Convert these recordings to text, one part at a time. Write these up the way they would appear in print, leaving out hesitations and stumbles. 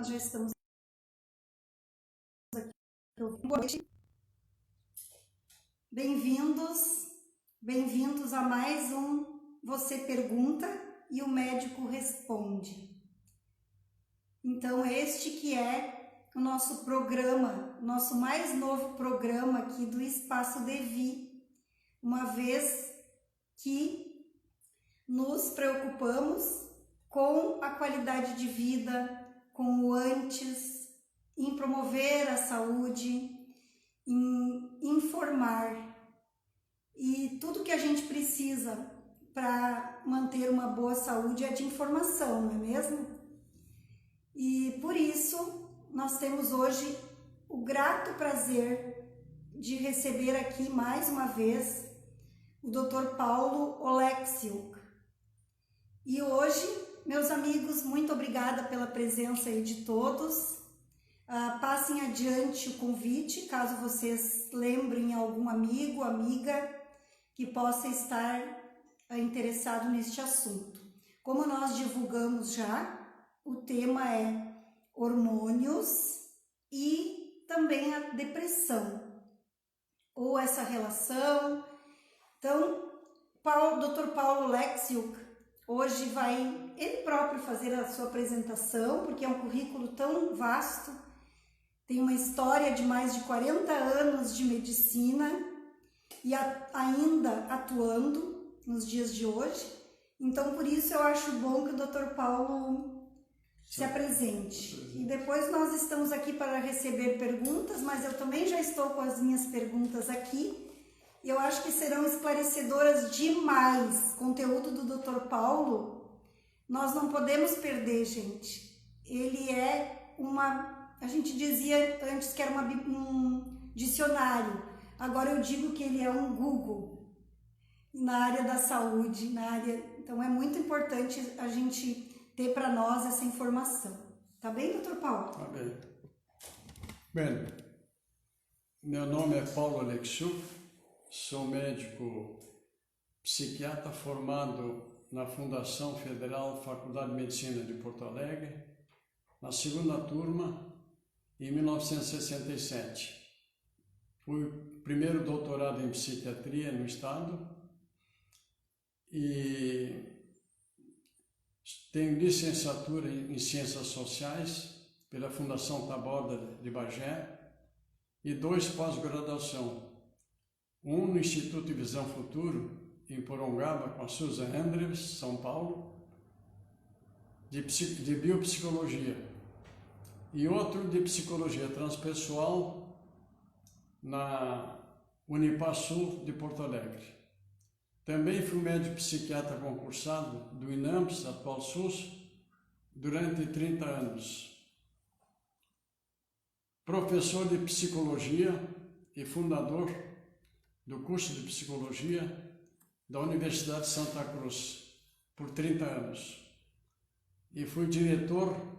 nós já estamos aqui. Boa noite. Bem-vindos a mais um Você Pergunta e o Médico Responde. Então, este que é o nosso programa, nosso mais novo programa aqui do Espaço Devi, uma vez que nos preocupamos com a qualidade de vida, com o antes, em promover a saúde, em informar. E tudo que a gente precisa para manter uma boa saúde é de informação, não é mesmo? E por isso nós temos hoje o grato prazer de receber aqui mais uma vez o Dr. Paulo Oleksiuk. E hoje, meus amigos, muito obrigada pela presença aí de todos. Passem adiante o convite, caso vocês lembrem algum amigo, amiga que possa estar interessado neste assunto. Como nós divulgamos já, o tema é hormônios e também a depressão, ou essa relação. Então, Dr. Paulo Oleksiuk hoje vai ele próprio fazer a sua apresentação, porque é um currículo tão vasto, tem uma história de mais de 40 anos de medicina e ainda atuando nos dias de hoje. Então, por isso eu acho bom que o Dr. Paulo se apresente. E depois nós estamos aqui para receber perguntas, mas eu também já estou com as minhas perguntas aqui. E eu acho que serão esclarecedoras demais. Conteúdo do Dr. Paulo, nós não podemos perder, gente. Ele é a gente dizia antes que era um dicionário. Agora eu digo que ele é um Google na área da saúde, então é muito importante a gente ter para nós essa informação. Tá bem, Dr. Paulo? Tá bem. Bem, meu nome é Paulo Oleksiuk, sou médico psiquiatra formado na Fundação Federal Faculdade de Medicina de Porto Alegre, na segunda turma, em 1967. Fui primeiro doutorado em psiquiatria no estado e tenho licenciatura em Ciências Sociais pela Fundação Taborda de Bagé e 2 pós-graduação. Um no Instituto de Visão Futuro, em Porongaba, com a Susan Andrews, São Paulo, de biopsicologia. E outro de psicologia transpessoal na Unipasul de Porto Alegre. Também fui médico psiquiatra concursado do INAMPS, atual SUS, durante 30 anos. Professor de psicologia e fundador do curso de psicologia da Universidade de Santa Cruz por 30 anos. E fui diretor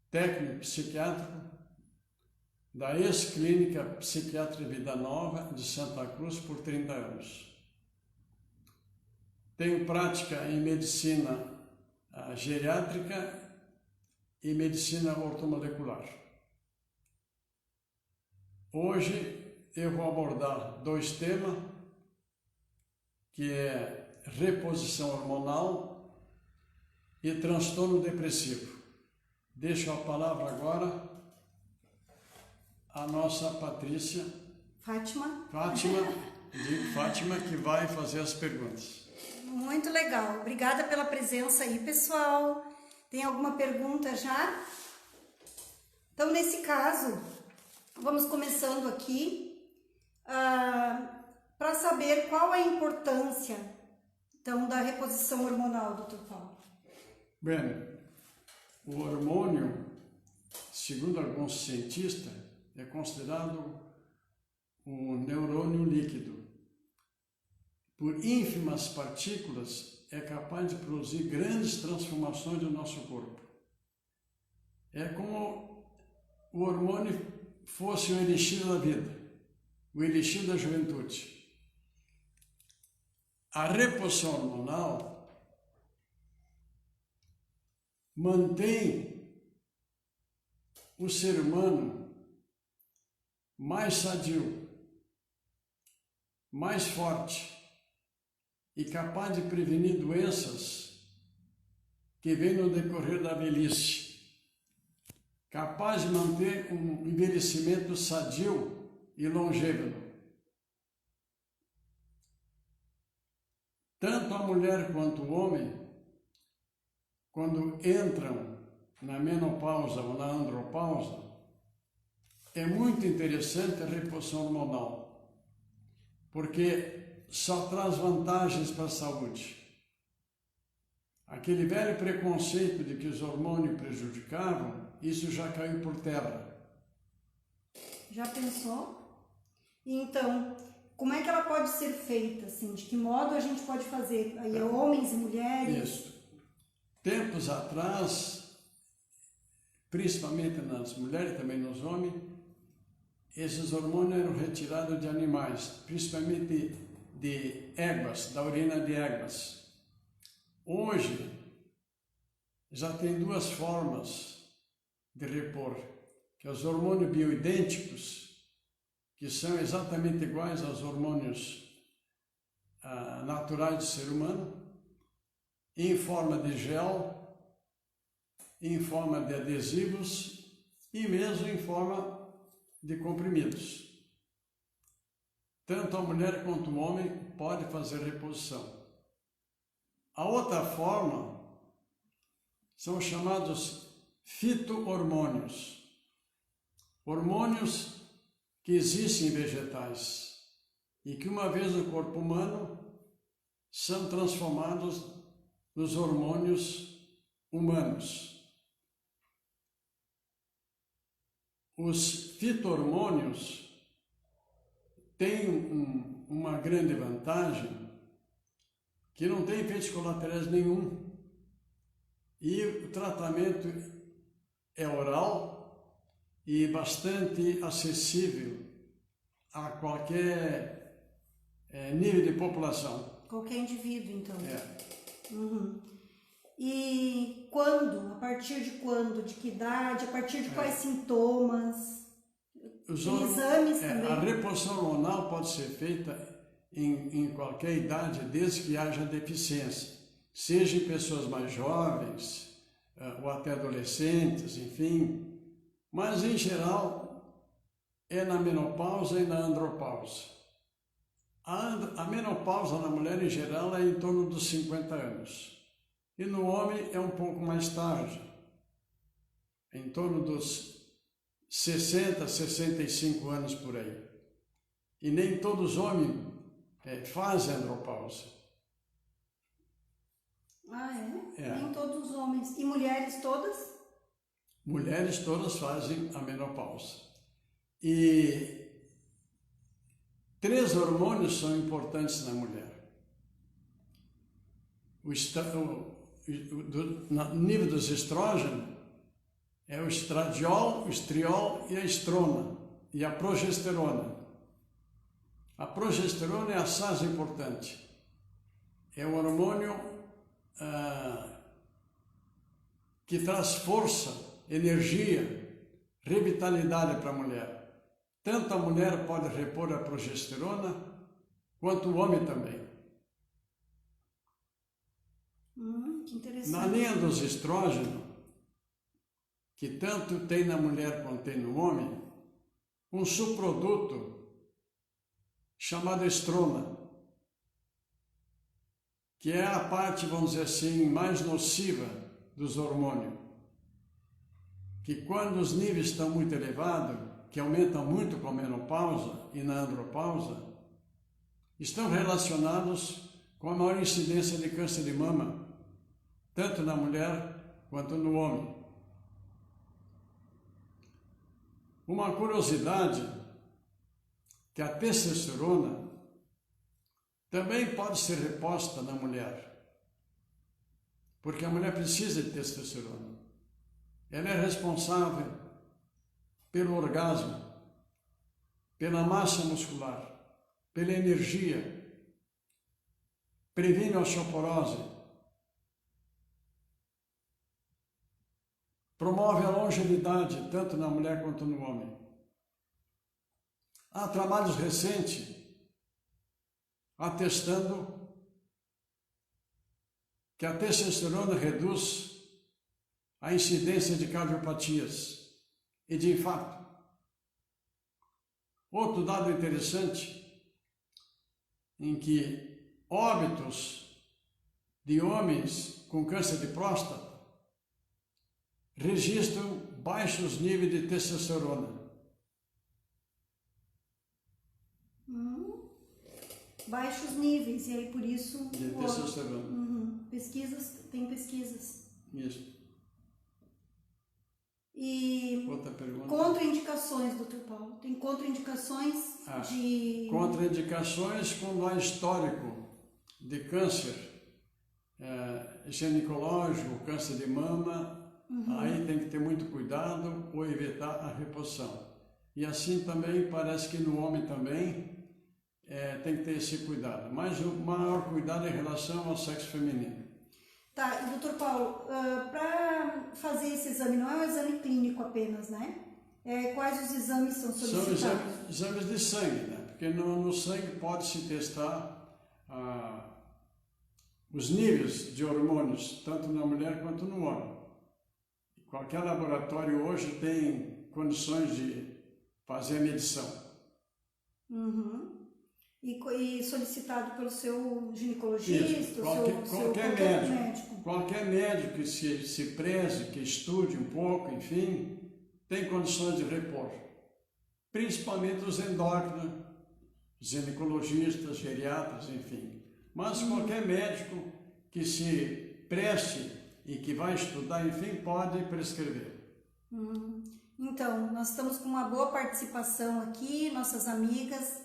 técnico psiquiátrico da ex-clínica Psiquiatra Vida Nova de Santa Cruz por 30 anos. Tenho prática em medicina geriátrica e medicina ortomolecular. Hoje eu vou abordar 2 temas, que é reposição hormonal e transtorno depressivo. Deixo a palavra agora à nossa Patrícia. Fátima, que vai fazer as perguntas. Muito legal. Obrigada pela presença aí, pessoal. Tem alguma pergunta já? Então, nesse caso, vamos começando aqui para saber qual a importância, então, da reposição hormonal, Dr. Paulo. Bem, o hormônio, segundo alguns cientistas, é considerado um neurônio líquido. Por ínfimas partículas, é capaz de produzir grandes transformações no nosso corpo. É como o hormônio fosse o elixir da vida, o elixir da juventude. A reposição hormonal mantém o ser humano mais sadio, mais forte e capaz de prevenir doenças que vêm no decorrer da velhice, capaz de manter um envelhecimento sadio e longevo. Tanto a mulher quanto o homem, quando entram na menopausa ou na andropausa, é muito interessante a reposição hormonal, porque só traz vantagens para a saúde. Aquele velho preconceito de que os hormônios prejudicavam, isso já caiu por terra. Já pensou? Então, como é que ela pode ser feita, assim? De que modo a gente pode fazer? Aí, homens e mulheres? Isso. Tempos atrás, principalmente nas mulheres e também nos homens, esses hormônios eram retirados de animais, principalmente de éguas, da urina de éguas. Hoje, já tem duas formas de repor, que é os hormônios bioidênticos, que são exatamente iguais aos hormônios naturais do ser humano, em forma de gel, em forma de adesivos e mesmo em forma de comprimidos. Tanto a mulher quanto o homem pode fazer reposição. A outra forma são chamados fito-hormônios, hormônios que existem em vegetais e que, uma vez no corpo humano, são transformados nos hormônios humanos. Os fito-hormônios têm uma grande vantagem, que não tem efeitos colaterais nenhum. E o tratamento é oral e bastante acessível a qualquer nível de população. Qualquer indivíduo, então. É. Uhum. E quando? A partir de quando? De que idade? A partir de quais sintomas? Exames também? A reposição hormonal pode ser feita em qualquer idade, desde que haja deficiência. Seja em pessoas mais jovens, ou até adolescentes, enfim. Mas, em geral, é na menopausa e na andropausa. A menopausa na mulher, em geral, é em torno dos 50 anos. E no homem é um pouco mais tarde, em torno dos 60, 65 anos por aí. E nem todos os homens fazem andropausa. Ah, é? Nem todos os homens. E mulheres todas? Mulheres todas fazem a menopausa. E 3 hormônios são importantes na mulher. No nível dos estrógenos, é o estradiol, o estriol e a estrona, e a progesterona. A progesterona é a SAS importante. É um hormônio que traz força, energia, revitalidade para a mulher. Tanto a mulher pode repor a progesterona, quanto o homem também. Que interessante. Na linha dos estrógenos, que tanto tem na mulher quanto tem no homem, um subproduto chamado estrona, que é a parte, vamos dizer assim, mais nociva dos hormônios, que quando os níveis estão muito elevados, que aumentam muito com a menopausa e na andropausa, estão relacionados com a maior incidência de câncer de mama, tanto na mulher quanto no homem. Uma curiosidade, que a testosterona também pode ser reposta na mulher, porque a mulher precisa de testosterona. Ela é responsável pelo orgasmo, pela massa muscular, pela energia, previne a osteoporose, promove a longevidade tanto na mulher quanto no homem. Há trabalhos recentes atestando que a testosterona reduz a incidência de cardiopatias e de infarto. Outro dado interessante, em que óbitos de homens com câncer de próstata registram baixos níveis de testosterona. Baixos níveis, e aí por isso... De testosterona. Pesquisas, tem pesquisas. Isso. E outra pergunta. Contraindicações, doutor Paulo. Tem contraindicações de... Contraindicações quando há histórico de câncer ginecológico, câncer de mama, aí tem que ter muito cuidado ou evitar a reposição. E assim também parece que no homem também tem que ter esse cuidado. Mas o maior cuidado é em relação ao sexo feminino. Tá, doutor Paulo, para fazer esse exame, não é um exame clínico apenas, né? Quais os exames são solicitados? São exames de sangue, né? Porque no sangue pode-se testar os níveis de hormônios, tanto na mulher quanto no homem. Qualquer laboratório hoje tem condições de fazer a medição. E solicitado pelo seu ginecologista, Isso, qualquer médico. Qualquer médico que se preze, que estude um pouco, enfim, tem condições de repor. Principalmente os endócrinos, ginecologistas, geriatras, enfim. Mas qualquer médico que se preste e que vai estudar, enfim, pode prescrever. Então, nós estamos com uma boa participação aqui, nossas amigas,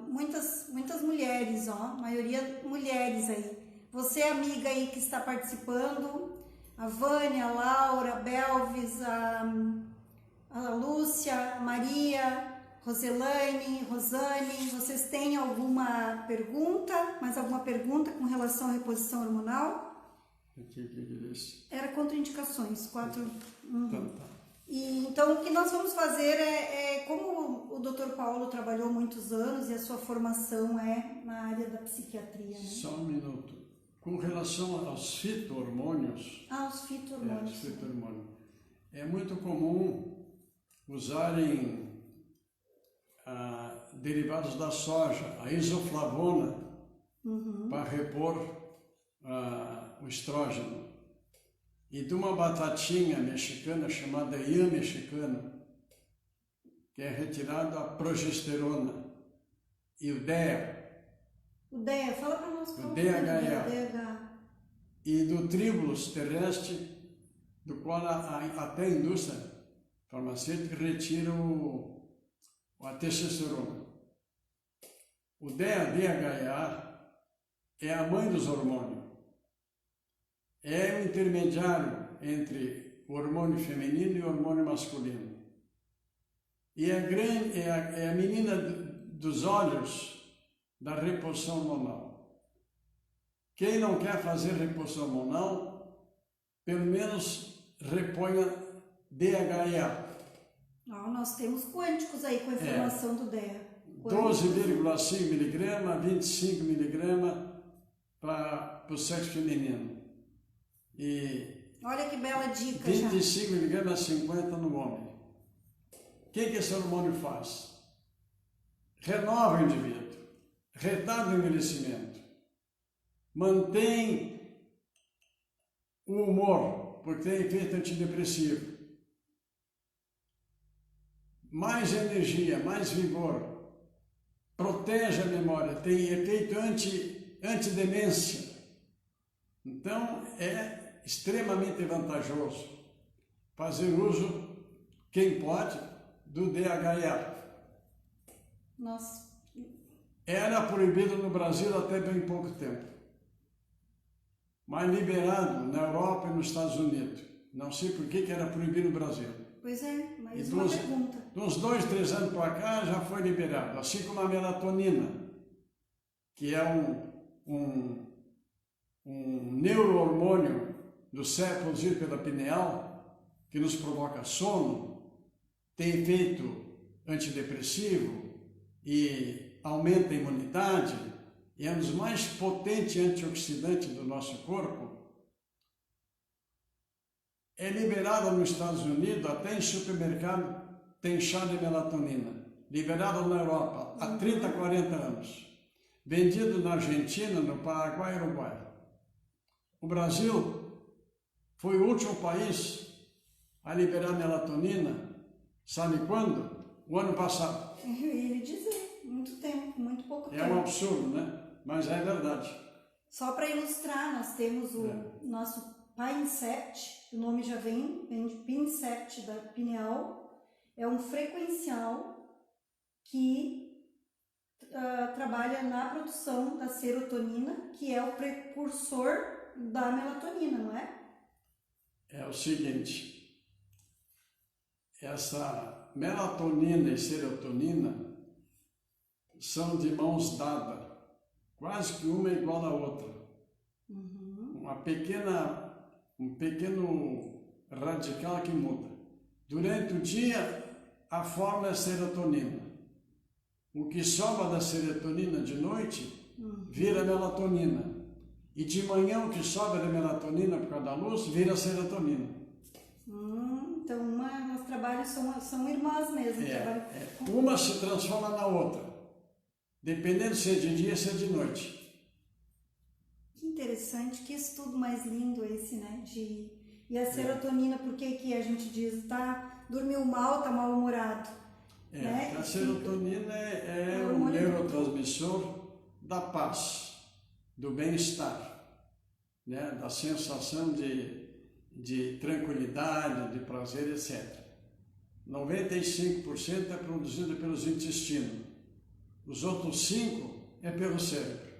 muitas mulheres, maioria mulheres aí. Você, amiga aí que está participando, a Vânia, a Laura, a Belvis, a Lúcia, a Maria, Roselaine, Rosane, vocês têm alguma pergunta? Mais alguma pergunta com relação à reposição hormonal? Era contraindicações, 4. E, então, o que nós vamos fazer como o Dr. Paulo trabalhou muitos anos e a sua formação é na área da psiquiatria, né? Só um minuto. Com relação aos fito-hormônios... os fito-hormônios. Os fito-hormônios. É muito comum usarem derivados da soja, a isoflavona, para repor o estrógeno. E de uma batatinha mexicana chamada iã mexicano, que é retirado a progesterona e o DEA. O DEA, fala para nós. O DHA. E do tribulus terrestre, do qual até a indústria farmacêutica retira a testosterona. O DHA é a mãe dos hormônios. É o intermediário entre o hormônio feminino e o hormônio masculino. E é a menina dos olhos da reposição hormonal. Quem não quer fazer reposição hormonal, pelo menos reponha DHA. Nós temos quânticos aí com a informação do DEA. 12,5 mg, 25 mg para o sexo feminino. E olha que bela dica. 25 mg a 50 no homem. O que esse hormônio faz? Renova o indivíduo, retarda o envelhecimento, mantém o humor, porque tem efeito antidepressivo, mais energia, mais vigor, protege a memória, tem efeito antidemência. Então, é extremamente vantajoso fazer uso, quem pode, do DHA. Nossa. Era proibido no Brasil até bem pouco tempo, mas liberado na Europa e nos Estados Unidos. Não sei por que era proibido no Brasil. Pois é, mas uma pergunta. De uns 2, 3 anos para cá já foi liberado, assim como a melatonina, que é um neurohormônio do cérebro produzido pela pineal, que nos provoca sono, tem efeito antidepressivo e aumenta a imunidade, e é um dos mais potentes antioxidantes do nosso corpo, é liberado nos Estados Unidos, até em supermercado tem chá de melatonina, liberado na Europa há 30, 40 anos, vendido na Argentina, no Paraguai e Uruguai. O Brasil foi o último país a liberar melatonina, sabe quando? O ano passado. Eu ia lhe dizer, muito tempo, muito pouco tempo. É um absurdo, né? Mas é verdade. Só para ilustrar, nós temos o nosso Pincept, o nome já vem de Pincept da pineal, é um frequencial que trabalha na produção da serotonina, que é o precursor da melatonina, não é? É o seguinte, essa melatonina e serotonina são de mãos dadas, quase que uma igual à outra. Um pequeno radical que muda. Durante o dia, a forma é serotonina. O que sobra da serotonina de noite vira melatonina. E de manhã, o que sobra da melatonina por causa da luz vira serotonina. Então, os trabalhos são irmãs mesmo. Uma se transforma na outra, dependendo se é de dia ou se é de noite. Que interessante, que estudo mais lindo esse, né? E a serotonina, por que a gente diz, dormiu mal, tá mal-humorado? Né? A serotonina é um neurotransmissor da paz, do bem-estar, né? Da sensação de tranquilidade, de prazer, etc. 95% é produzido pelos intestinos, os outros 5% é pelo cérebro.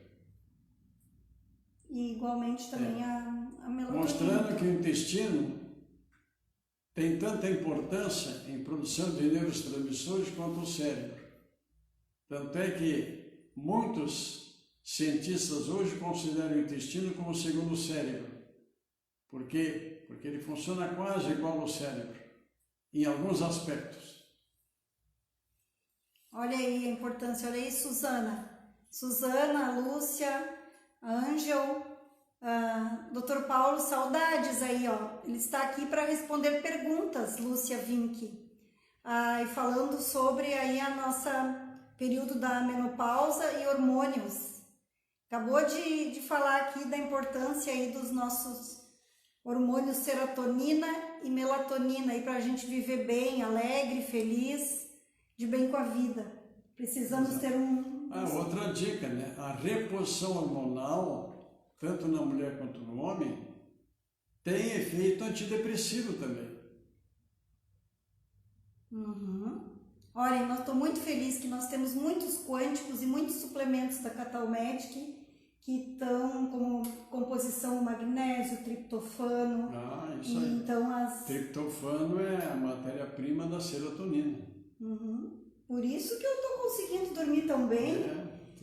E igualmente também a melatonina. Mostrando que o intestino tem tanta importância em produção de neurotransmissores quanto o cérebro. Tanto é que muitos cientistas hoje consideram o intestino como o segundo cérebro. Por quê? Porque ele funciona quase igual ao cérebro, em alguns aspectos. Olha aí a importância, olha aí Suzana, Lúcia, Ângel, Dr. Paulo, saudades aí, ó. Ele está aqui para responder perguntas, Lúcia Vinck. E falando sobre aí a nossa período da menopausa e hormônios. Acabou de falar aqui da importância aí dos nossos hormônios serotonina e melatonina aí para a gente viver bem, alegre, feliz, de bem com a vida. Precisamos ter outra dica, né? A reposição hormonal, tanto na mulher quanto no homem, tem efeito antidepressivo também. Olha, eu estou muito feliz que nós temos muitos quânticos e muitos suplementos da Catal Medic que estão como composição magnésio, triptofano. Isso aí. Então Triptofano é a matéria-prima da serotonina. Por isso que eu estou conseguindo dormir tão bem.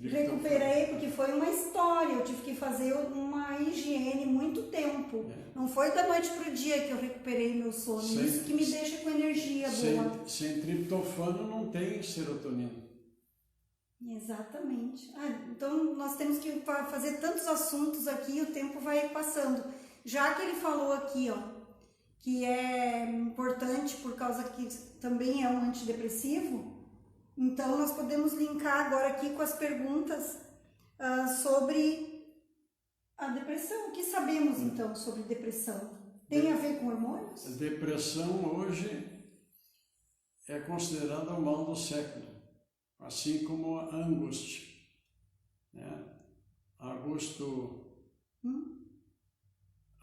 Recuperei, porque foi uma história, eu tive que fazer uma higiene muito tempo. Não foi da noite para o dia que eu recuperei meu sono, isso que me deixa com energia boa. Sem triptofano não tem serotonina. Exatamente. Então nós temos que fazer tantos assuntos aqui e o tempo vai passando. Já que ele falou aqui, ó, que é importante por causa que também é um antidepressivo, então nós podemos linkar agora aqui com as perguntas sobre a depressão. O que sabemos então sobre depressão? Tem a ver com hormônios? A depressão hoje é considerada o mal do século, assim como a angústia, né? Augusto,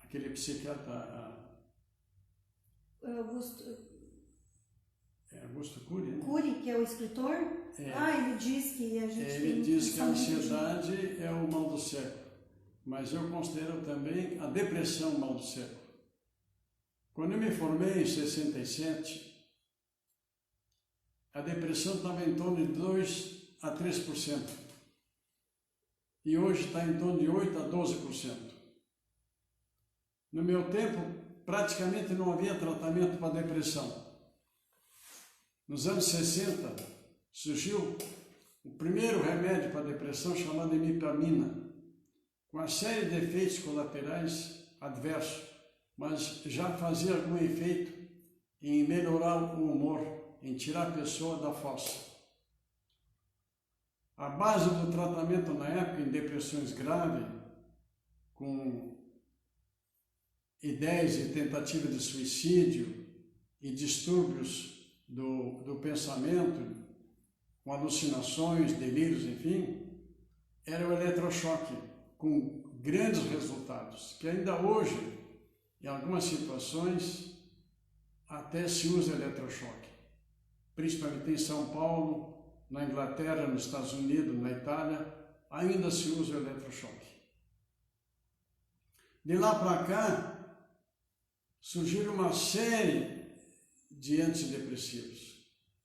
aquele psiquiatra, Augusto Cury, né? Cury, que é o escritor? Ele diz que a gente ele diz que a ansiedade é o mal do século, mas eu considero também a depressão o mal do século. Quando eu me formei em 67, a depressão estava em torno de 2 a 3%. E hoje está em torno de 8 a 12%. No meu tempo, praticamente não havia tratamento para depressão. Nos anos 60, surgiu o primeiro remédio para depressão chamado imipramina, com uma série de efeitos colaterais adversos, mas já fazia algum efeito em melhorar o humor, em tirar a pessoa da fossa. A base do tratamento na época em depressões graves, com ideias e tentativa de suicídio e distúrbios do pensamento, com alucinações, delírios, enfim, era o eletrochoque, com grandes resultados, que ainda hoje, em algumas situações, até se usa eletrochoque, principalmente em São Paulo, na Inglaterra, nos Estados Unidos, na Itália, ainda se usa o eletrochoque. De lá para cá, surgiram uma série de antidepressivos.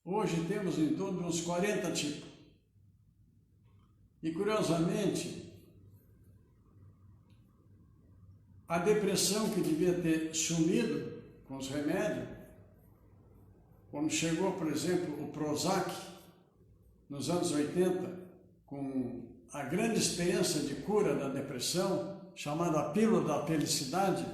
Hoje temos em torno de uns 40 tipos. E, curiosamente, a depressão que devia ter sumido com os remédios, quando chegou, por exemplo, o Prozac, nos anos 80, com a grande experiência de cura da depressão, chamada pílula da felicidade,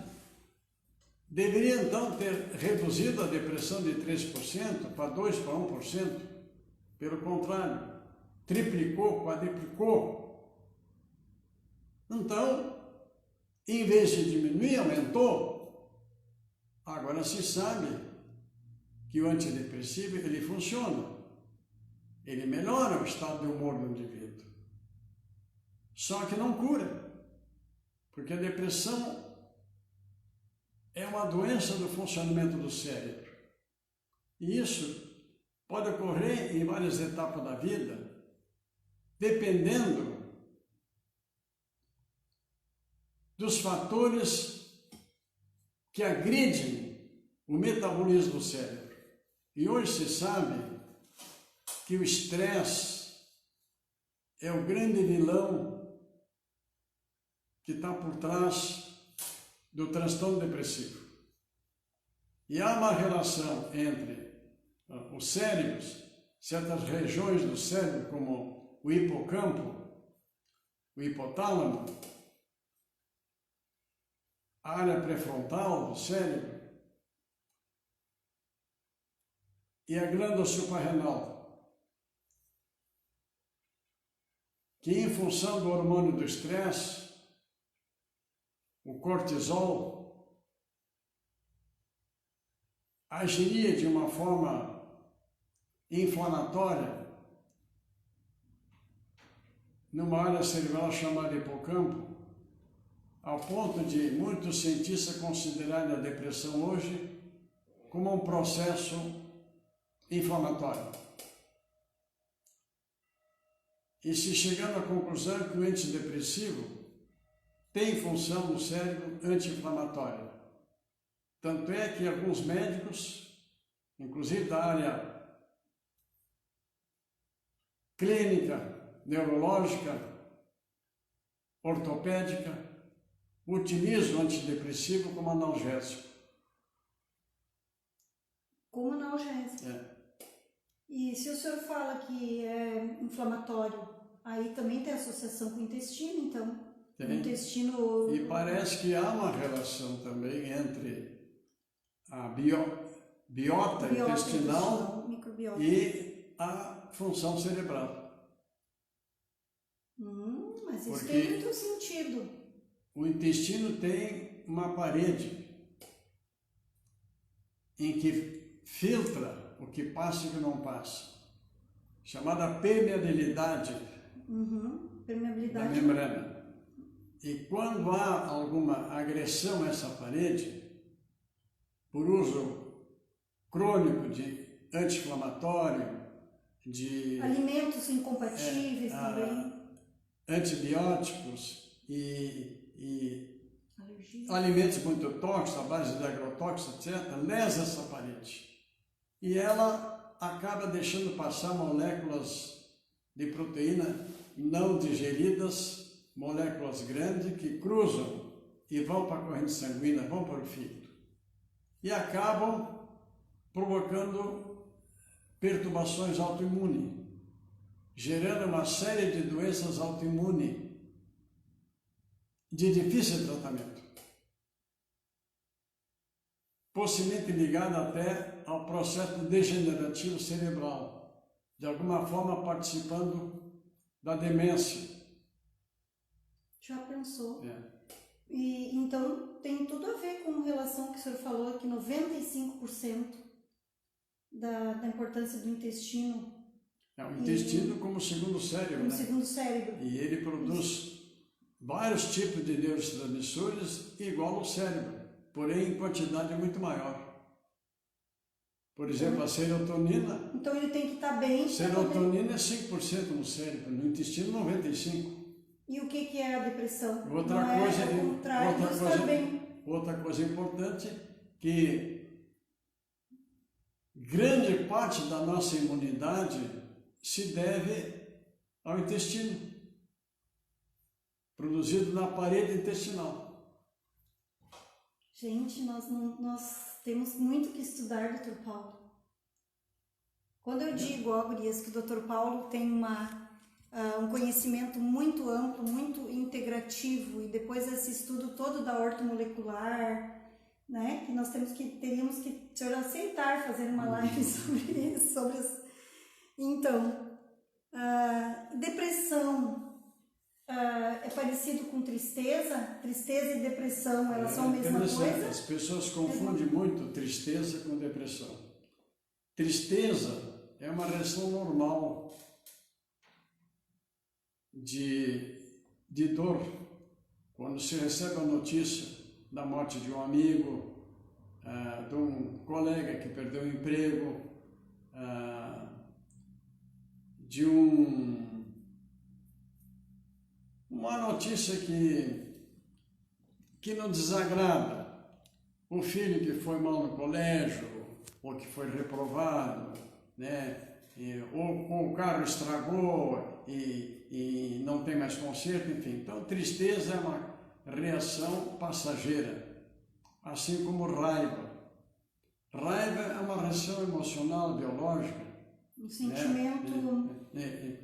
deveria então ter reduzido a depressão de 3% para 2%, para 1%. Pelo contrário, triplicou, quadriplicou. Então, em vez de diminuir, aumentou. Agora se sabe que o antidepressivo ele funciona. Ele melhora o estado de humor do indivíduo. Só que não cura, porque a depressão é uma doença do funcionamento do cérebro. E isso pode ocorrer em várias etapas da vida, dependendo dos fatores que agridem o metabolismo do cérebro. E hoje se sabe que o estresse é o grande vilão que está por trás do transtorno depressivo. E há uma relação entre os cérebros, certas regiões do cérebro, como o hipocampo, o hipotálamo, a área pré-frontal do cérebro e a glândula suprarrenal, que em função do hormônio do estresse, o cortisol, agiria de uma forma inflamatória numa área cerebral chamada hipocampo, ao ponto de muitos cientistas considerarem a depressão hoje como um processo inflamatório. E se chegando à conclusão que o antidepressivo tem função no cérebro anti-inflamatória. Tanto é que alguns médicos, inclusive da área clínica, neurológica, ortopédica, utilizam o antidepressivo como analgésico. Como analgésico? É. E se o senhor fala que é inflamatório, aí também tem associação com o intestino, então? Tem. O intestino... E parece que há uma relação também entre a biota intestinal microbiota. e a função cerebral. Mas isso Porque tem muito sentido. o intestino tem uma parede em que filtra o que passa e o que não passa, chamada permeabilidade, Permeabilidade da membrana. E quando há alguma agressão a essa parede, por uso crônico de anti-inflamatório, de alimentos incompatíveis também, antibióticos e alergia, alimentos muito tóxicos, à base de agrotóxicos, etc., lesa essa parede. E ela acaba deixando passar moléculas de proteína não digeridas, moléculas grandes que cruzam e vão para a corrente sanguínea, vão para o fígado. e acabam provocando perturbações autoimunes, gerando uma série de doenças autoimunes de difícil tratamento, possivelmente ligada até ao processo degenerativo cerebral, de alguma forma participando da demência. Já pensou? É. E então tem tudo a ver com relação ao que o senhor falou, que 95% da importância do intestino. É o intestino como segundo cérebro, como né? segundo cérebro. E ele produz vários tipos de neurotransmissores igual ao cérebro, porém em quantidade muito maior. Por exemplo, a serotonina. Então ele tem que estar bem. Serotonina é 5% no cérebro, no intestino 95%. E o que é a depressão? Outra Não coisa, é o contrário de estar bem. Outra coisa importante, que grande parte da nossa imunidade se deve ao intestino, produzido na parede intestinal. Gente, nós temos muito que estudar, Dr. Paulo. Quando eu digo, ó, gurias, que o Dr. Paulo tem um conhecimento muito amplo, muito integrativo, e depois esse estudo todo da ortomolecular, né, que nós teríamos que o senhor aceitar fazer uma live sobre isso, Então, depressão é parecido com tristeza? Tristeza e depressão, elas são a mesma coisa? As pessoas confundem muito tristeza com depressão. Tristeza é uma reação normal de dor, quando se recebe a notícia da morte de um amigo, de um colega que perdeu o emprego, de uma notícia que não desagrada, o filho que foi mal no colégio, ou que foi reprovado, né? Ou o carro estragou e não tem mais conserto, enfim. Então, tristeza é uma reação passageira, assim como raiva. Raiva é uma reação emocional, biológica. Um sentimento... Né?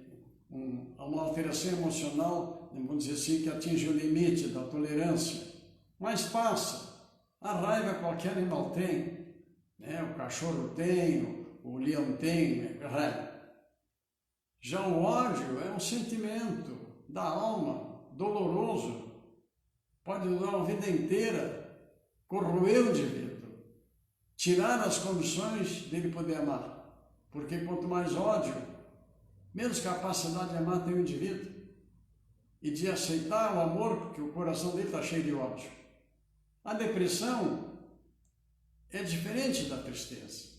Uma alteração emocional, vamos dizer assim, que atinge o limite da tolerância. Mas passa. A raiva qualquer animal tem, né? O cachorro tem, o leão tem, raiva. Já o ódio é um sentimento da alma, doloroso, pode durar a vida inteira, corroer o indivíduo, tirar as condições dele poder amar, porque quanto mais ódio, menos capacidade de amar tem o indivíduo e de aceitar o amor, porque o coração dele está cheio de ódio. A depressão é diferente da tristeza.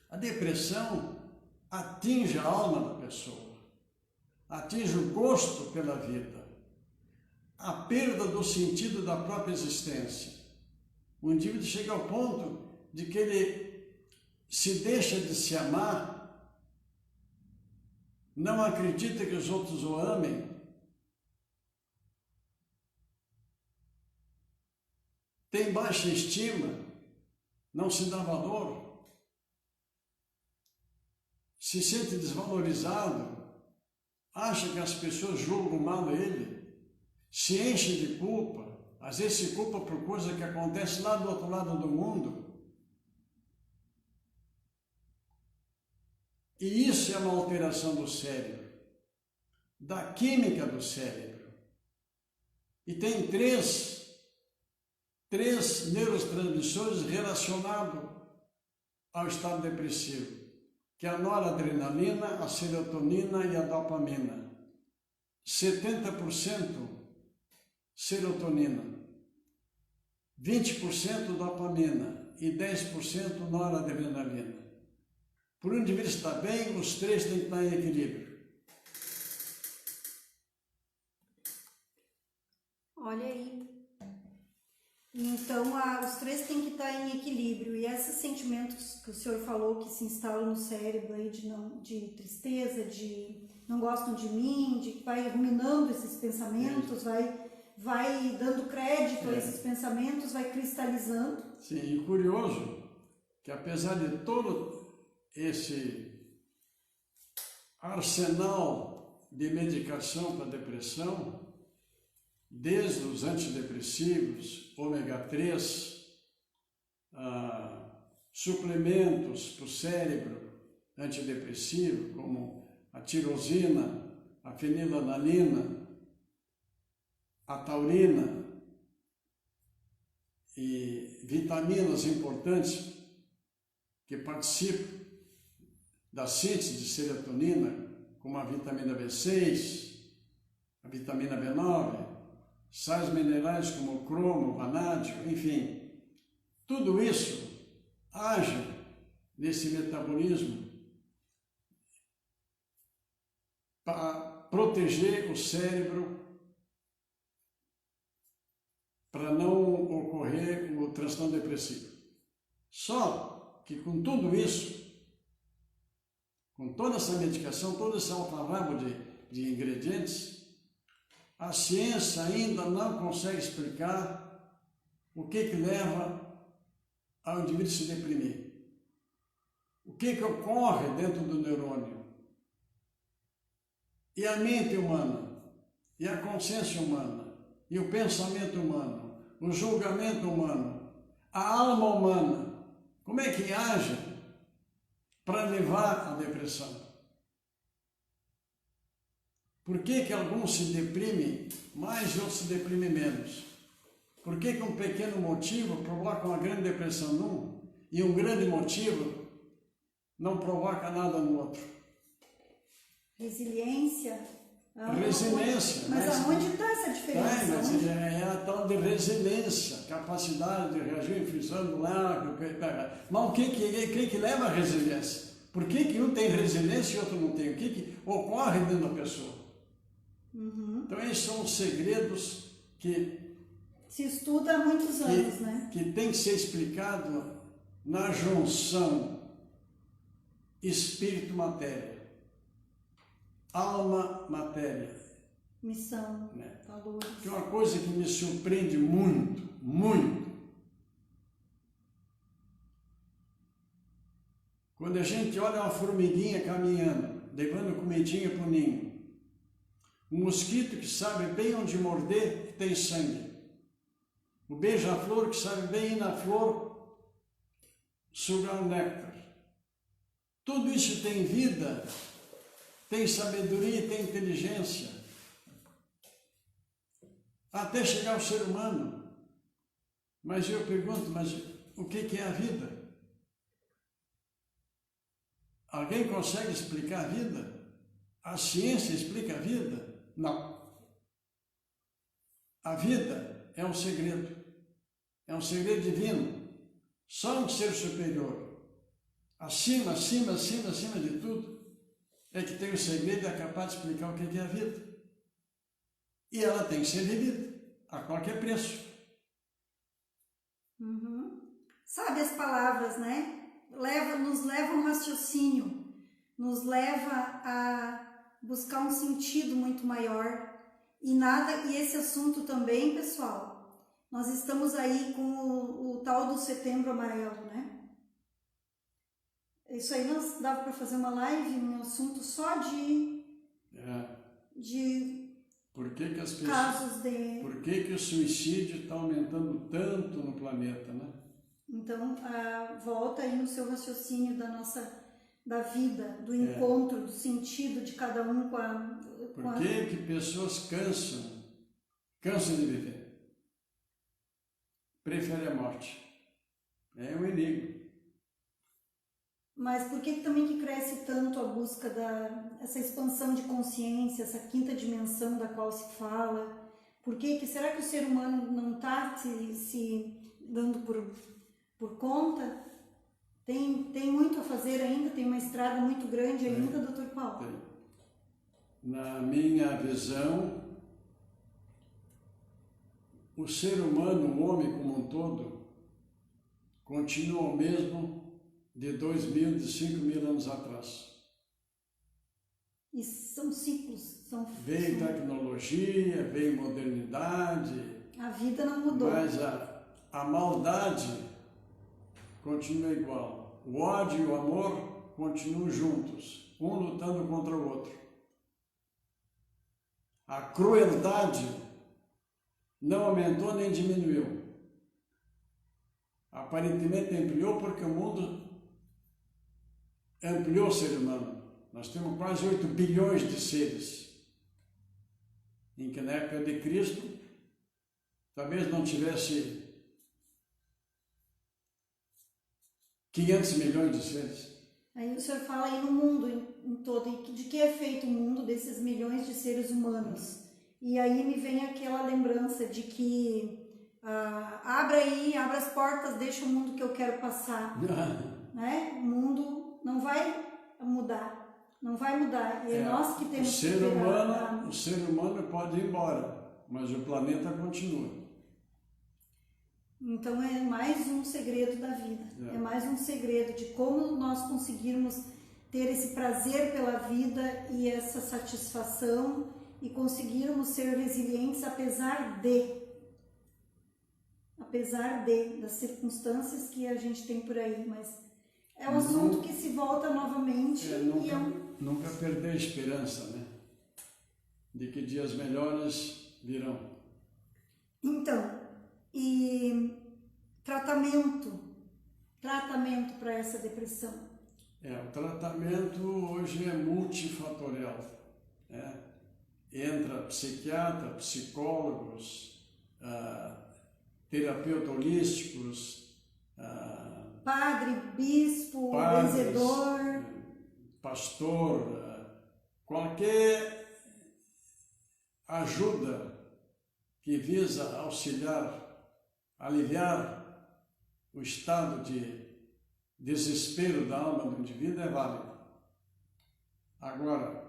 A depressão atinge a alma da pessoa, atinge o gosto pela vida, a perda do sentido da própria existência. O indivíduo chega ao ponto de que ele se deixa de se amar, não acredita que os outros o amem, tem baixa estima, não se dá valor, se sente desvalorizado, acha que as pessoas julgam mal ele, se enche de culpa, às vezes se culpa por coisa que acontece lá do outro lado do mundo. E isso é uma alteração do cérebro, da química do cérebro. E tem três neurotransmissores relacionados ao estado depressivo, que é a noradrenalina, a serotonina e a dopamina. 70% serotonina, 20% dopamina e 10% noradrenalina. Por um indivíduo estar bem, os três têm que estar em equilíbrio. Olha aí. Então, os três têm que estar em equilíbrio. E esses sentimentos que o senhor falou que se instalam no cérebro aí de tristeza, de não gostam de mim, de que vai ruminando esses pensamentos, vai dando crédito a esses pensamentos, vai cristalizando. Sim, e curioso que apesar de todo esse arsenal de medicação para depressão, desde os antidepressivos, ômega 3, suplementos para o cérebro antidepressivo, como a tirosina, a fenilalanina, a taurina e vitaminas importantes que participam da síntese de serotonina, como a vitamina B6, a vitamina B9, sais minerais como o cromo, o vanádio, enfim, tudo isso age nesse metabolismo para proteger o cérebro, para não ocorrer o transtorno depressivo. Só que com tudo isso, com toda essa medicação, todo esse alfarrábio de ingredientes, a ciência ainda não consegue explicar o que leva ao indivíduo se deprimir. O que ocorre dentro do neurônio. E a mente humana, e a consciência humana, e o pensamento humano, o julgamento humano, a alma humana, como é que age para levar à depressão? Por que alguns se deprimem mais e outros se deprimem menos? Por que um pequeno motivo provoca uma grande depressão num e um grande motivo não provoca nada no outro? Resiliência. Resiliência. Mas aonde está essa diferença? Mas é a tal de resiliência, capacidade de reagir influenciando lá. Mas o que leva à resiliência? Por que um tem resiliência e outro não tem? O que ocorre dentro da pessoa? Uhum. Então, esses são os segredos que se estuda há muitos anos, né? Que tem que ser explicado na junção espírito-matéria, alma-matéria. Missão, né? valores. Que é uma coisa que me surpreende muito, muito. Quando a gente olha uma formiguinha caminhando, levando comidinha para o ninho, um mosquito que sabe bem onde morder, tem sangue. O beija-flor que sabe bem ir na flor, sugar o néctar. Tudo isso tem vida, tem sabedoria, tem inteligência. Até chegar ao ser humano. Mas eu pergunto, mas o que é a vida? Alguém consegue explicar a vida? A ciência explica a vida? Não. A vida é um segredo divino. Só um ser superior, acima de tudo, é que tem o segredo e é capaz de explicar o que é a vida. E ela tem que ser vivida a qualquer preço. Uhum. Sabe as palavras, né? Nos leva a um raciocínio, nos leva a buscar um sentido muito maior. E esse assunto também, pessoal, nós estamos aí com o tal do Setembro Amarelo, né? Isso aí nós dava para fazer uma live, um assunto só de Por que as pessoas, casos de... Por que o suicídio está aumentando tanto no planeta, né? Então, volta aí no seu raciocínio da vida, do encontro, do sentido de cada um com a... Por que pessoas cansam de viver? Preferem a morte. É um enigma. Mas por que também que cresce tanto a busca essa expansão de consciência, essa quinta dimensão da qual se fala? Será que o ser humano não está se dando por conta? Tem muito a fazer ainda, tem uma estrada muito grande ainda, Dr. Paulo? Tem. Na minha visão, o ser humano, o homem como um todo, continua o mesmo de 2.000, de 5.000 anos atrás. E são ciclos. Veio tecnologia, veio modernidade. A vida não mudou. Mas a maldade continua igual. O ódio e o amor continuam juntos, um lutando contra o outro. A crueldade não aumentou nem diminuiu. Aparentemente ampliou porque o mundo ampliou o ser humano. Nós temos quase 8 bilhões de seres. Em que na época de Cristo, talvez não tivesse 500 milhões de seres. Aí o senhor fala aí no mundo em todo, e de que é feito o mundo desses milhões de seres humanos. E aí me vem aquela lembrança de que abra as portas, deixa o mundo que eu quero passar. Né? O mundo não vai mudar, não vai mudar. É nós que temos que pegar. O ser humano pode ir embora, mas o planeta continua. Então é mais um segredo da vida, é mais um segredo de como nós conseguirmos ter esse prazer pela vida e essa satisfação e conseguirmos ser resilientes apesar das circunstâncias que a gente tem por aí, mas é um assunto que se volta novamente. Nunca perder a esperança, né? De que dias melhores virão. Então, e tratamento para essa depressão? O tratamento hoje é multifatorial, né? Entra psiquiatra, psicólogos, terapeutas holísticos, padre, bispo, benzedor, pastor, qualquer ajuda que visa auxiliar, aliviar o estado de desespero da alma do indivíduo é válido. Agora,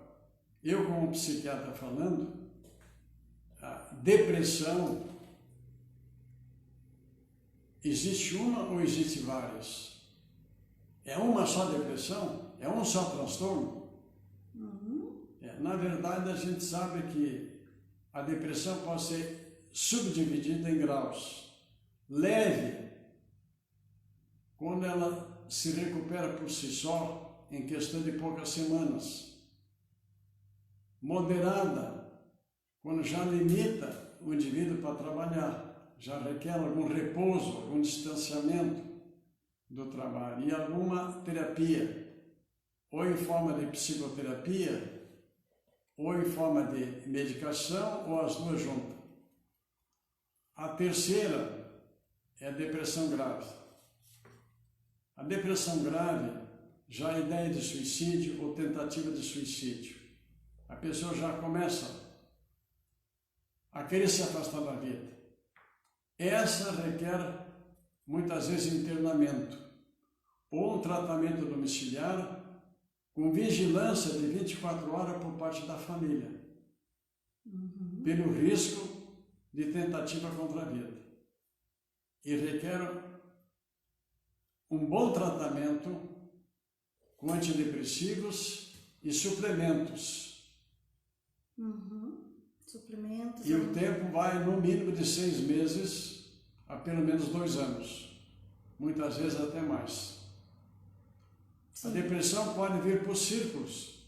eu como psiquiatra falando, a depressão, existe uma ou existe várias? É uma só depressão? É um só transtorno? Na verdade, a gente sabe que a depressão pode ser subdividida em graus. Leve, quando ela se recupera por si só, em questão de poucas semanas. Moderada, quando já limita o indivíduo para trabalhar, já requer algum repouso, algum distanciamento do trabalho e alguma terapia, ou em forma de psicoterapia, ou em forma de medicação, ou as duas juntas. A terceira é a depressão grave. A depressão grave já é ideia de suicídio ou tentativa de suicídio. A pessoa já começa a querer se afastar da vida. Essa requer muitas vezes internamento ou um tratamento domiciliar com vigilância de 24 horas por parte da família, pelo risco de tentativa contra a vida. E requer um bom tratamento com antidepressivos e suplementos. Suplementos. E o tempo vai no mínimo de 6 meses a pelo menos 2 anos, muitas vezes até mais. Sim. A depressão pode vir por círculos,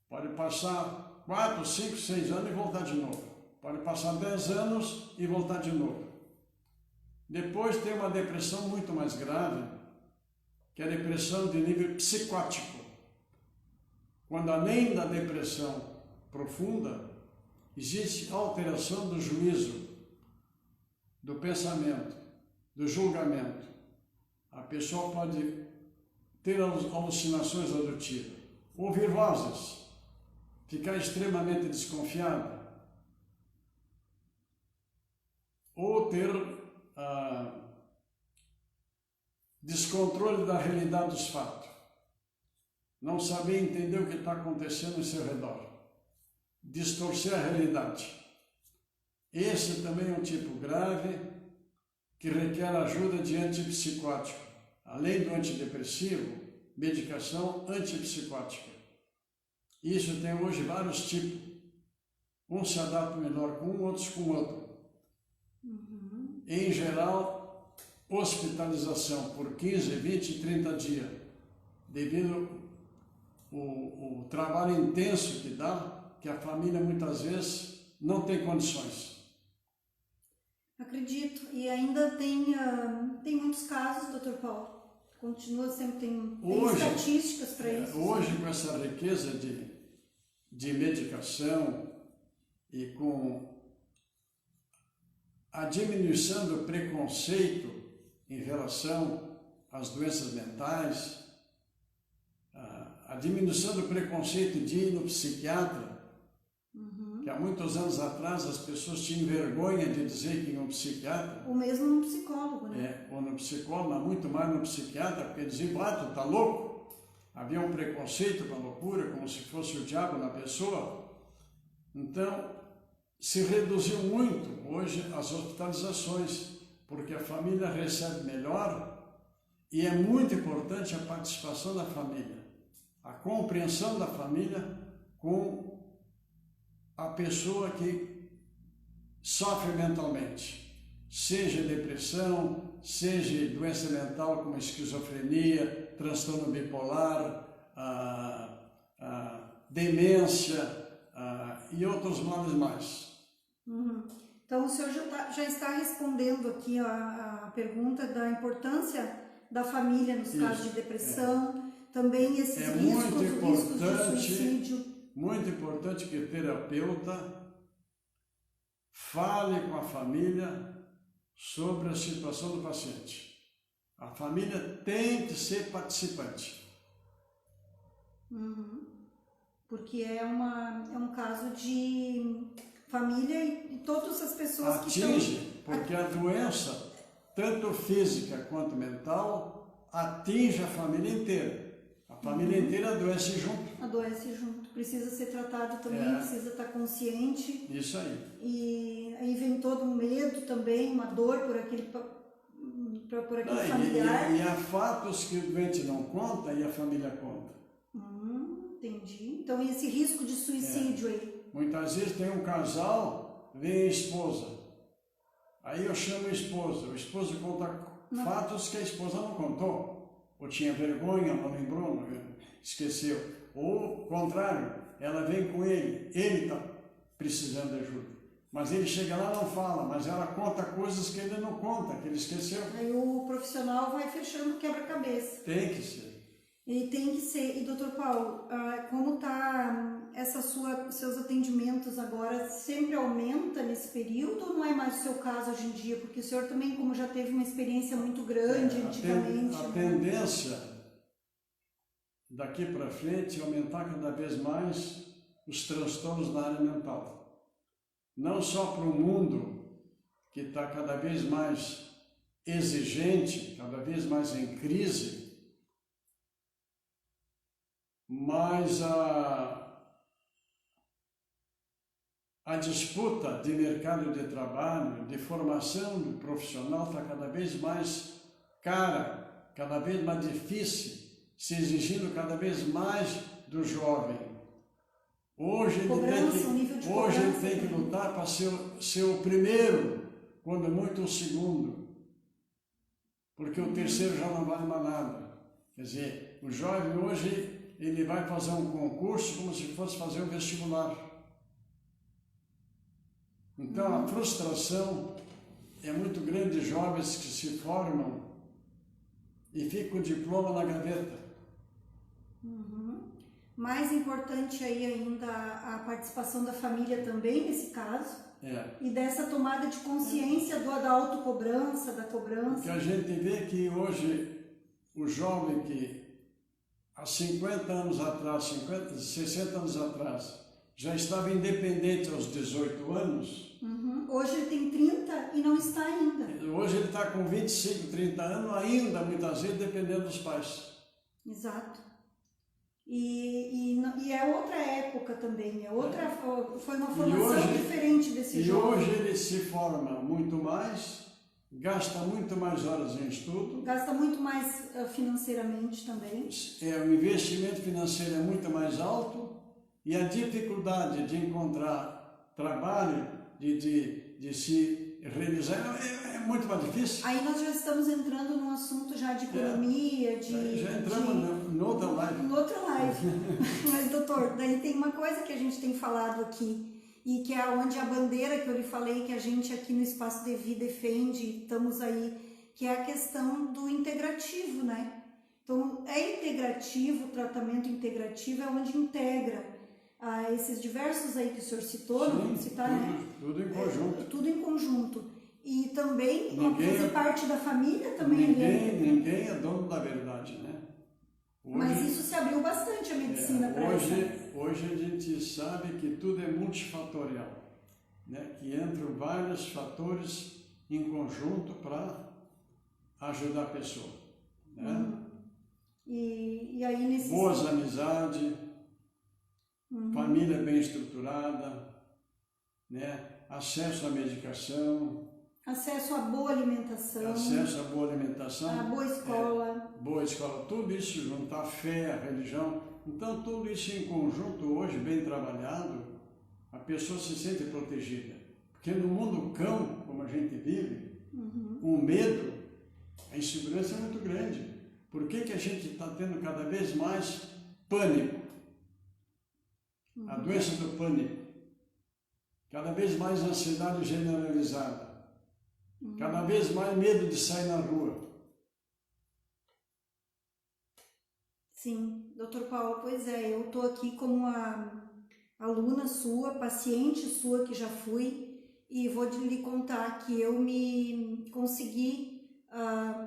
pode passar 4, 5, 6 anos e voltar de novo, pode passar 10 anos e voltar de novo. Depois tem uma depressão muito mais grave, que é a depressão de nível psicótico, quando além da depressão profunda, existe alteração do juízo, do pensamento, do julgamento. A pessoa pode ter alucinações auditivas, ouvir vozes, ficar extremamente desconfiada, ou ter descontrole da realidade dos fatos, não saber entender o que está acontecendo em seu redor, distorcer a realidade. Esse também é um tipo grave que requer ajuda de antipsicótico, além do antidepressivo, medicação antipsicótica. Isso tem hoje vários tipos. Uns se adaptam melhor com um, outros com outro. Em geral, hospitalização por 15, 20, 30 dias, devido o trabalho intenso que dá, que a família muitas vezes não tem condições. Acredito. E ainda tem muitos casos, Dr. Paulo. Continua sempre, tem estatísticas para isso. Hoje, com essa riqueza de medicação e com a diminuição do preconceito em relação às doenças mentais, a diminuição do preconceito de ir no psiquiatra, que há muitos anos atrás as pessoas tinham vergonha de dizer que iam no psiquiatra. Ou mesmo no psicólogo, né? Ou no psicólogo, mas muito mais no psiquiatra, porque diziam, tu tá louco? Havia um preconceito com a loucura, como se fosse o diabo na pessoa. Então, se reduziu muito hoje as hospitalizações, porque a família recebe melhor e é muito importante a participação da família, a compreensão da família com a pessoa que sofre mentalmente, seja depressão, seja doença mental como esquizofrenia, transtorno bipolar, demência e outros males mais. Então, o senhor já está respondendo aqui a pergunta da importância da família nos casos de depressão, também esses riscos de suicídio. Muito importante que o terapeuta fale com a família sobre a situação do paciente. A família tem que ser participante. Porque é um caso de família e todas as pessoas que estão... Porque a doença, tanto física quanto mental, atinge a família inteira. A família inteira adoece junto. Adoece junto. Precisa ser tratado também, precisa estar consciente. Isso aí. E aí vem todo um medo também, uma dor por aquele familiar. E há fatos que o doente não conta e a família conta. Entendi. Então, e esse risco de suicídio aí? Muitas vezes tem um casal, vem a esposa. Aí eu chamo a esposa. O esposo conta fatos que a esposa não contou. Ou tinha vergonha, não lembrou, não esqueceu. Ou, contrário, ela vem com ele está precisando de ajuda. Mas ele chega lá e não fala, mas ela conta coisas que ele não conta, que ele esqueceu. Aí o profissional vai fechando o quebra-cabeça. Tem que ser. E tem que ser. E, doutor Paulo, como está seus atendimentos agora? Sempre aumenta nesse período ou não é mais o seu caso hoje em dia? Porque o senhor também, como já teve uma experiência muito grande antigamente... A tendência daqui para frente é aumentar cada vez mais os transtornos na área mental. Não só para o mundo que está cada vez mais exigente, cada vez mais em crise, mas a disputa de mercado de trabalho, de formação profissional está cada vez mais cara, cada vez mais difícil, se exigindo cada vez mais do jovem. Hoje ele tem que lutar para ser o primeiro, quando muito o segundo, porque o terceiro já não vale mais nada. Quer dizer, o jovem hoje ele vai fazer um concurso como se fosse fazer um vestibular. Então a frustração é muito grande de jovens que se formam e ficam com o diploma na gaveta. Mais importante aí ainda a participação da família também nesse caso. E dessa tomada de consciência da autocobrança, da cobrança. Porque a gente vê que hoje o jovem que há 50 anos atrás, 60 anos atrás, já estava independente aos 18 anos. Hoje ele tem 30 e não está ainda. Hoje ele está com 25, 30 anos, ainda muitas vezes dependendo dos pais. Exato. E é outra época também, foi uma formação diferente desse jovem. E hoje ele se forma muito mais, gasta muito mais horas em estudo. Gasta muito mais financeiramente também. O investimento financeiro é muito mais alto e a dificuldade de encontrar trabalho, de se realizar é muito mais difícil. Aí nós já estamos entrando num assunto já de economia, Já entramos na outra live. Noutra live. Mas, doutor, daí tem uma coisa que a gente tem falado aqui, e que é onde a bandeira que eu lhe falei, que a gente aqui no Espaço Devi defende, estamos aí, que é a questão do integrativo, né? Então, é integrativo, o tratamento integrativo é onde integra esses diversos aí que o senhor citou, não vamos citar, né? Tudo em conjunto. Tudo em conjunto. E também Ninguém, fazer parte da família também. Ninguém é dono da verdade, né? Hoje, mas isso se abriu bastante a medicina para isso. Hoje a gente sabe que tudo é multifatorial, né? Que entram vários fatores em conjunto para ajudar a pessoa, né? E aí nesse boas amizades, família bem estruturada, né? Acesso à medicação, acesso a boa alimentação, a boa escola, boa escola, tudo isso juntar a fé, a religião, então tudo isso em conjunto hoje bem trabalhado, a pessoa se sente protegida, porque no mundo cão, como a gente vive, o medo, a insegurança é muito grande. Por que a gente está tendo cada vez mais pânico? A doença do pânico. Cada vez mais ansiedade generalizada. Cada vez mais medo de sair na rua. Sim, doutor Paulo, pois é, eu estou aqui como uma aluna sua, paciente sua que já fui, e vou lhe contar que eu me consegui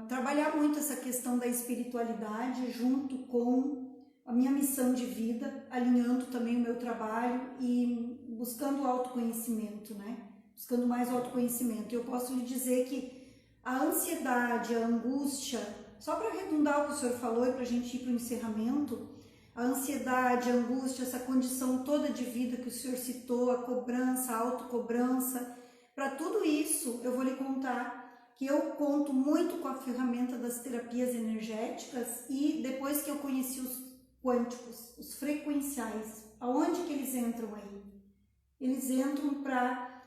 trabalhar muito essa questão da espiritualidade junto com a minha missão de vida, alinhando também o meu trabalho e buscando o autoconhecimento, né? Buscando mais autoconhecimento. Eu posso lhe dizer que a ansiedade, a angústia, só para arredondar o que o senhor falou e para a gente ir para o encerramento, a ansiedade, a angústia, essa condição toda de vida que o senhor citou, a cobrança, a autocobrança, para tudo isso eu vou lhe contar que eu conto muito com a ferramenta das terapias energéticas e depois que eu conheci os quânticos, os frequenciais, aonde que eles entram aí? Eles entram para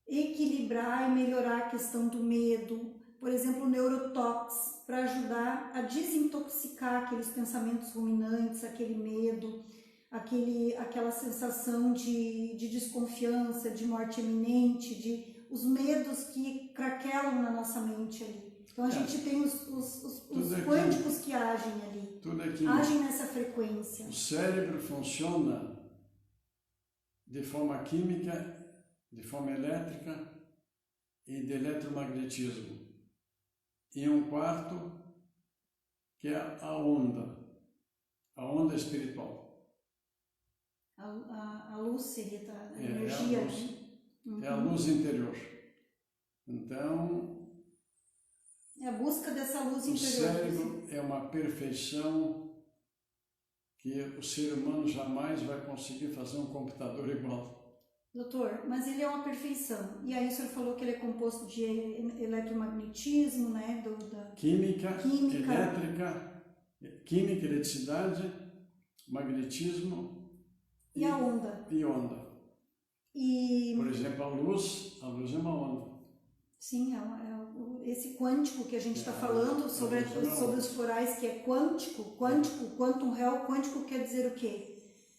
equilibrar e melhorar a questão do medo, por exemplo, o neurotox, para ajudar a desintoxicar aqueles pensamentos ruminantes, aquele medo, aquela sensação de desconfiança, de morte iminente, de os medos que craquelam na nossa mente ali. Então a gente tem os quânticos que agem ali, agem nessa frequência. O cérebro funciona de forma química, de forma elétrica e de eletromagnetismo. E um quarto que é a onda espiritual. A luz seria a energia, é a luz, é a luz interior. Então, é a busca dessa luz interior. O cérebro é uma perfeição que o ser humano jamais vai conseguir fazer um computador igual. Doutor, mas ele é uma perfeição. E aí o senhor falou que ele é composto de eletromagnetismo, né? Química, elétrica, química, eletricidade, magnetismo e a onda. E onda. Por exemplo, a luz é uma onda. Sim, esse quântico que a gente está falando sobre os florais, que é quântico, quantum real, quântico quer dizer o quê?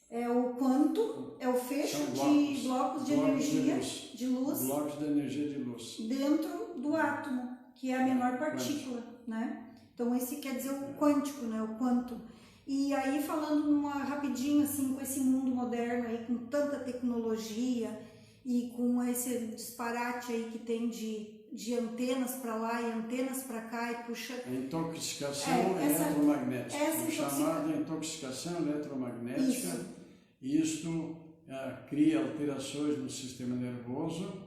É o quanto, é o fecho de blocos de energia de luz. Blocos de energia de luz. Dentro do átomo, que é a menor partícula, né? Então esse quer dizer o quântico, né? O quanto. E aí falando rapidinho assim, com esse mundo moderno aí, com tanta tecnologia e com esse disparate aí que tem de antenas para lá e antenas para cá e puxa... A intoxicação eletromagnética, chamada de intoxicação eletromagnética. Isto cria alterações no sistema nervoso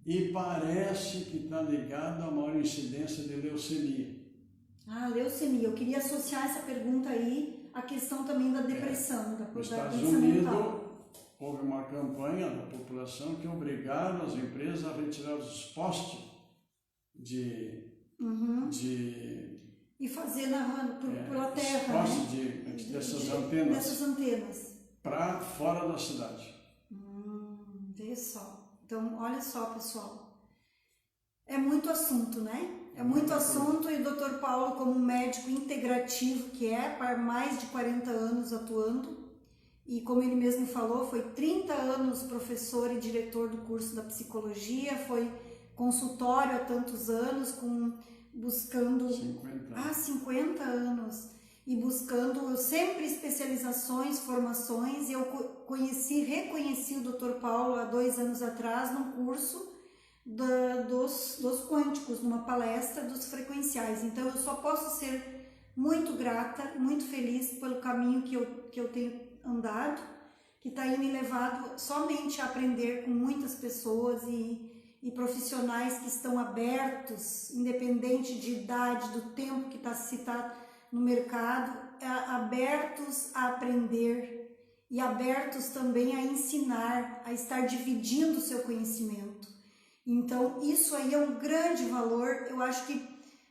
e parece que está ligado a maior incidência de leucemia. Leucemia. Eu queria associar essa pergunta aí à questão também da depressão, da doença mental. Houve uma campanha da população que obrigaram as empresas a retirar os postes e fazer pela terra, dessas antenas para fora da cidade. Vê só. Então, olha só, pessoal. É muito assunto, né? É muito assunto, e o Dr. Paulo, como médico integrativo que é, há mais de 40 anos atuando, e como ele mesmo falou, foi 30 anos professor e diretor do curso da psicologia, foi consultório há tantos anos, buscando... 50 anos, e buscando sempre especializações, formações, e eu reconheci o Dr. Paulo há 2 anos atrás num curso dos quânticos, numa palestra dos frequenciais. Então eu só posso ser muito grata, muito feliz pelo caminho que eu tenho andado, que está aí me levado somente a aprender com muitas pessoas e profissionais que estão abertos, independente de idade, do tempo que se está no mercado, abertos a aprender e abertos também a ensinar, a estar dividindo o seu conhecimento. Então, isso aí é um grande valor. Eu acho que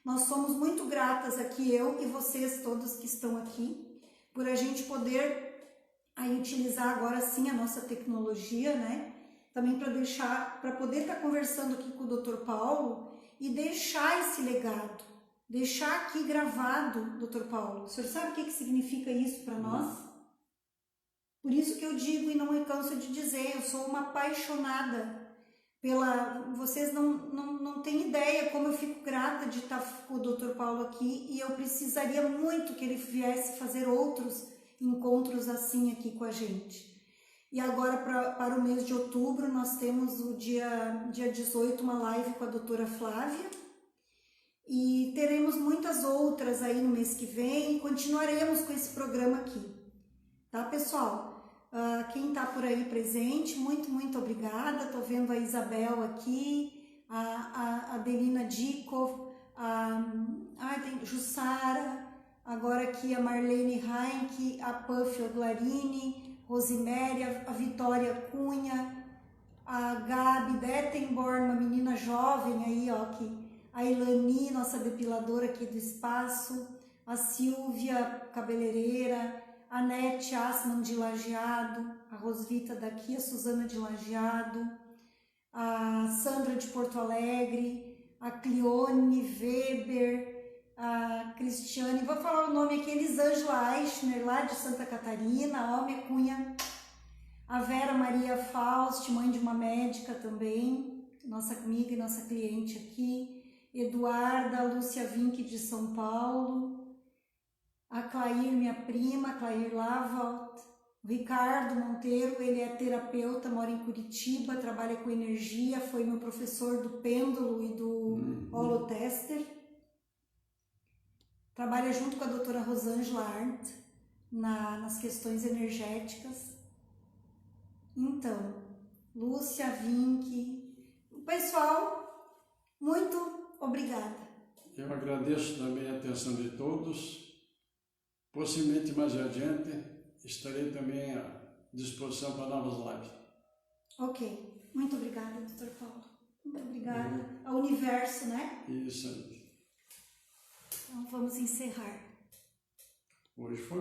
nós somos muito gratas aqui, eu e vocês todos que estão aqui, por a gente poder aí utilizar agora sim a nossa tecnologia, né? Também para poder estar conversando aqui com o Dr. Paulo e deixar esse legado, deixar aqui gravado, Dr. Paulo. O senhor sabe o que significa isso para nós? Por isso que eu digo e não me canso de dizer, eu sou uma apaixonada vocês não têm ideia como eu fico grata de estar com o Dr. Paulo aqui, e eu precisaria muito que ele viesse fazer outros encontros assim aqui com a gente. E agora para o mês de outubro nós temos o dia 18 uma live com a doutora Flávia, e teremos muitas outras aí no mês que vem, e continuaremos com esse programa aqui, tá, pessoal? Quem está por aí presente, muito obrigada. Estou vendo a Isabel aqui, a Adelina Dikov, tem Jussara, agora aqui a Marlene Heinck, a Puff Oglarini, Rosiméria, a Vitória Cunha, a Gabi Dettenborn, uma menina jovem aí, ó, a Ilani, nossa depiladora aqui do espaço, a Silvia Cabeleireira, a Nete Assman de Lajeado, a Rosvita daqui, a Suzana de Lajeado, a Sandra de Porto Alegre, a Clione Weber, a Cristiane, vou falar o nome aqui, Elisângela Eichner, lá de Santa Catarina, a Alme Cunha, a Vera Maria Faust, mãe de uma médica também, nossa amiga e nossa cliente aqui, Eduarda, Lúcia Vinck de São Paulo, a Clair, minha prima, Clair Lavalt, o Ricardo Monteiro, ele é terapeuta, mora em Curitiba, trabalha com energia, foi meu professor do pêndulo e do holotester, trabalha junto com a doutora Rosângela Arndt nas questões energéticas. Então, Lúcia Vinck, pessoal, muito obrigada. Eu agradeço também a atenção de todos. Possivelmente mais adiante estarei também à disposição para novas lives. Ok. Muito obrigada, Dr. Paulo. Muito obrigada. Ao universo, né? Isso aí. Então vamos encerrar. Hoje foi